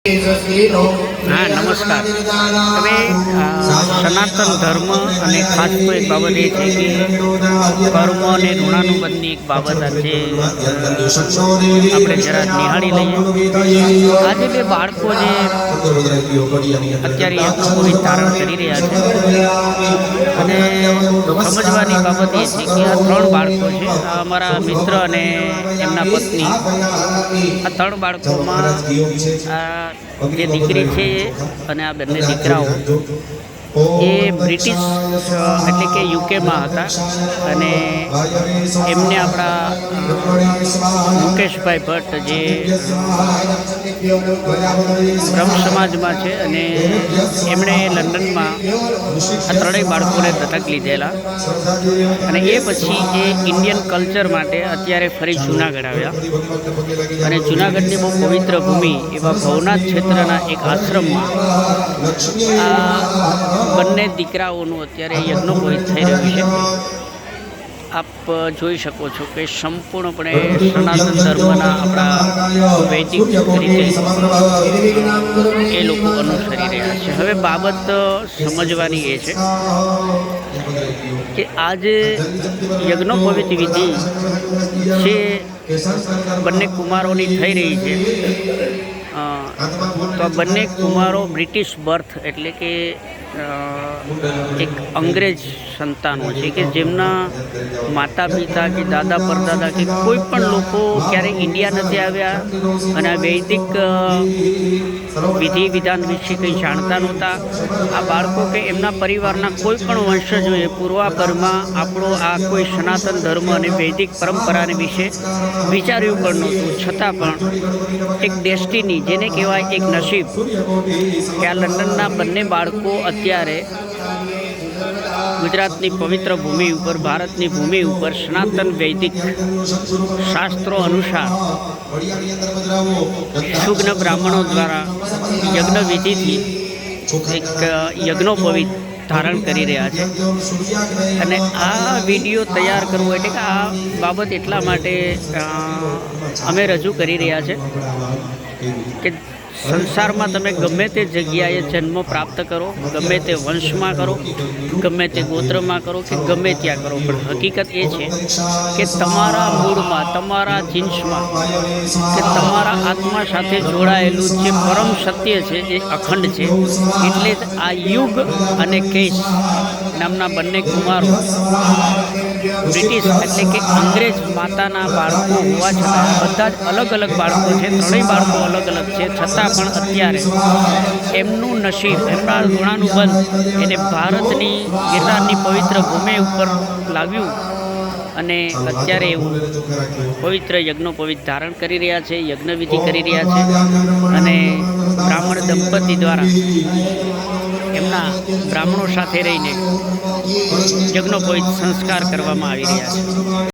हाँ नमस्कार। હવે સનાતન ધર્મ અને ખાસ તો એક બાબત એ છે કે કર્મ અને ઋણાનુબંધની એક બાબત આજે આપણે જરા નિહાળી લઈએ। આજે બે બાળકો જે અત્યારે યજ્ઞોપવિત ધારણ કરી રહ્યા છે અને સમજવાની બાબત એ છે કે આ ત્રણ બાળકો છે, અમારા મિત્ર અને એમના પત્ની, આ ત્રણ બાળકોમાં જે દીકરી છે અને આ બંને દીકરાઓ એ બ્રિટિશ એટલે કે યુકેમાં હતા અને એમને આપણા મુકેશભાઈ ભટ્ટ જે બ્રહ્મ સમાજમાં છે અને એમણે લંડનમાં આ ત્રણેય બાળકોને દત્તક લીધેલા અને એ પછી એ ઇન્ડિયન કલ્ચર માટે અત્યારે ફરી જૂનાગઢ આવ્યા અને જૂનાગઢની બહુ પવિત્ર ભૂમિ એવા ભવનાથ ક્ષેત્રના એક આશ્રમમાં આ બંને દીકરાઓનું અત્યારે યજ્ઞોપવિત થઈ રહ્યું છે। આપ જોઈ શકો છો કે સંપૂર્ણપણે સનાતન ધર્મના આપણા વૈદિક રીતે એ લોકો અનુસરી રહ્યા છે। હવે બાબત સમજવાની એ છે કે આ જે યજ્ઞોપવિત વિધિ છે બંને કુમારોની થઈ રહી છે, તો આ બંને કુમારો બ્રિટિશ બર્થ એટલે કે એક અંગ્રેજ સંતાનો છે કે જેમના માતા પિતા કે દાદા પરદાદા કે કોઈ પણ લોકો ક્યારેય ઇન્ડિયા નથી આવ્યા અને આ વૈદિક વિધિ વિધાન વિશે કંઈ જાણતા નહોતા। આ બાળકો કે એમના પરિવારના કોઈ પણ વંશજોએ પૂર્વાપરમાં આપણો આ કોઈ સનાતન ધર્મ અને વૈદિક પરંપરાને વિશે વિચાર્યું પણ નહોતું, છતાં પણ એક ડેસ્ટિની જેને કહેવાય એક નસીબ કે આ લંડનના બંને બાળકો અત્યારે ગુજરાતની પવિત્ર ભૂમિ ઉપર, ભારતની ભૂમિ ઉપર સનાતન વૈદિક શાસ્ત્રો અનુસાર સુગ્ન બ્રાહ્મણો દ્વારા યજ્ઞ વિધિથી એક યજ્ઞોપવિત ધારણ કરી રહ્યા છે અને આ વિડીયો તૈયાર કરવો એટલે કે આ બાબત એટલા માટે અમે રજૂ કરી રહ્યા છે કે સંસારમાં તમે ગમે તે જગ્યાએ જન્મ પ્રાપ્ત કરો, ગમે તે વંશમાં કરો, ગમે તે ગોત્રમાં કરો કે ગમે ત્યાં કરો, પણ હકીકત એ છે કે તમારા મૂળમાં, તમારા જીન્સમાં કે તમારા આત્મા સાથે જોડાયેલું જે પરમ સત્ય છે એ અખંડ છે। એટલે જ આ યુગ અને કેશ નામના બંને કુમારો બ્રિટિશ એટલે કે અંગ્રેજ માતાના બાળકો હોવા છતાં બધા જ અલગ અલગ બાળકો છે, ત્રણેય બાળકો અલગ અલગ છે, છતાં પણ અત્યારે એમનું નસીબ, એમના ઋણાનુબંધ એને ભારતની ગિરનારની પવિત્ર ભૂમિ ઉપર લાવ્યું અને અત્યારે એવું પવિત્ર યજ્ઞોપવિત ધારણ કરી રહ્યા છે, યજ્ઞવિધિ કરી રહ્યા છે અને બ્રાહ્મણ દંપતી દ્વારા એમના બ્રાહ્મણો સાથે રહીને યજ્ઞોપવિત સંસ્કાર કરવામાં આવી રહ્યા છે।